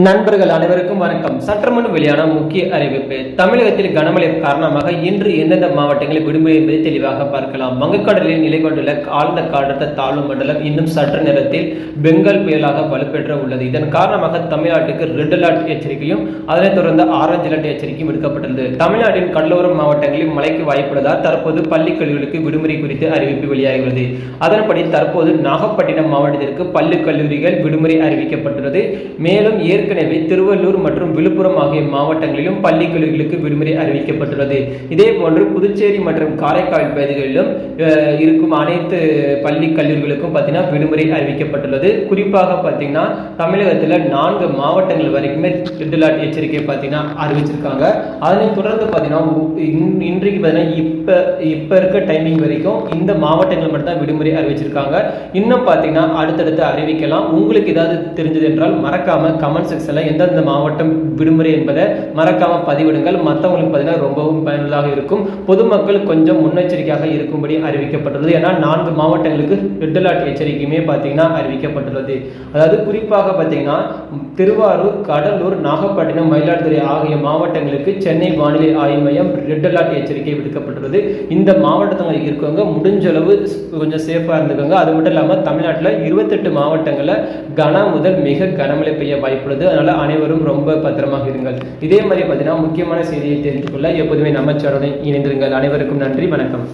நண்பர்கள் அனைவருக்கும் வணக்கம். சற்றுமுன் வெளியான முக்கிய அறிவிப்பு. தமிழகத்தில் கனமழை காரணமாக இன்று எந்தெந்த மாவட்டங்களில் விடுமுறை என்பதை தெளிவாக பார்க்கலாம். வங்கக்கடலில் நிலை கொண்டுள்ள ஆழ்ந்த காற்றழுத்த தாழ்வு மண்டலம் இன்னும் சற்று நேரத்தில் பெங்கால் புயலாக வலுப்பெற்ற உள்ளது. இதன் காரணமாக தமிழ்நாட்டுக்கு ரெட் அலர்ட் எச்சரிக்கையும் அதனைத் தொடர்ந்து ஆரஞ்சு அலர்ட் எச்சரிக்கையும் விடுக்கப்பட்டுள்ளது. தமிழ்நாட்டின் கடலோர மாவட்டங்களில் மழைக்கு வாய்ப்புள்ளதால் தற்போது பள்ளி கல்லூரிகளுக்கு விடுமுறை குறித்து அறிவிப்பு வெளியாகியுள்ளது. அதன்படி தற்போது நாகப்பட்டினம் மாவட்டத்திற்கு பள்ளி கல்லூரிகள் விடுமுறை அறிவிக்கப்பட்டுள்ளது. மேலும் ஏற்கனவே திருவள்ளூர் மற்றும் விழுப்புரம் ஆகிய மாவட்டங்களிலும் பள்ளி கல்லூரிகளுக்கு விடுமுறை அறிவிக்கப்பட்டுள்ளது. இதே போன்று புதுச்சேரி மற்றும் காரைக்கால் பகுதிகளிலும் இருக்கும் அனைத்து பள்ளி கல்லூரிகளுக்கும் பார்த்தீங்கன்னா விடுமுறை அறிவிக்கப்பட்டுள்ளது. குறிப்பாக பார்த்தீங்கன்னா தமிழகத்தில் 4 மாவட்டங்கள் வரைக்குமே ரெட் அலர்ட் எச்சரிக்கை பார்த்தீங்கன்னா அறிவிச்சிருக்காங்க. அதனைத் தொடர்ந்து பார்த்தீங்கன்னா இன்றைக்கு பார்த்தீங்கன்னா இப்ப இருக்க டைமிங் வரைக்கும் இந்த மாவட்டங்கள் மட்டும் தான் விடுமுறை அறிவிச்சிருக்காங்க. இன்னும் பார்த்தீங்கன்னா அடுத்தடுத்து அறிவிக்கலாம். உங்களுக்கு ஏதாவது தெரிஞ்சது என்றால் மறக்காம கமெண்ட் செக்ஷன்ல எந்தெந்த மாவட்டம் விடுமுறை என்பதை மறக்காம பதிவிடுங்கள். மற்றவங்களுக்கு பார்த்தீங்கன்னா ரொம்பவும் பயனுள்ளதாக இருக்கும். பொதுமக்கள் கொஞ்சம் முன்னெச்சரிக்கையாக இருக்கும்படி அறிவிக்கப்பட்டுள்ளது. ஏன்னா 4 மாவட்டங்களுக்கு ரெட் அலர்ட் எச்சரிக்கையுமே பார்த்தீங்கன்னா அறிவிக்கப்பட்டுள்ளது. அதாவது குறிப்பாக பார்த்தீங்கன்னா திருவாரூர், கடலூர், நாகப்பட்டினம், மயிலாடுதுறை ஆகிய மாவட்டங்களுக்கு சென்னை வானிலை ஆய்வு மையம் ரெட் அலர்ட் எச்சரிக்கை விடுக்கப்பட்டுள்ளது. இந்த மாவட்டத்தில் இருக்கவங்க முடிஞ்ச அளவு கொஞ்சம் சேஃபா இருந்துக்கோங்க. அது மட்டும் இல்லாமல் தமிழ்நாட்டில் 28 மாவட்டங்களில் கன முதல் மிக கனமழை பெய்ய வாய்ப்புள்ளது. அதனால அனைவரும் ரொம்ப பத்திரமாக இருங்கள். இதே மாதிரி பார்த்தீங்கன்னா முக்கியமான செய்தியை தெரிந்து கொள்ள எப்போதுமே நம்ம சேனலுடன் இணைந்திருங்கள். அனைவருக்கும் நன்றி, வணக்கம்.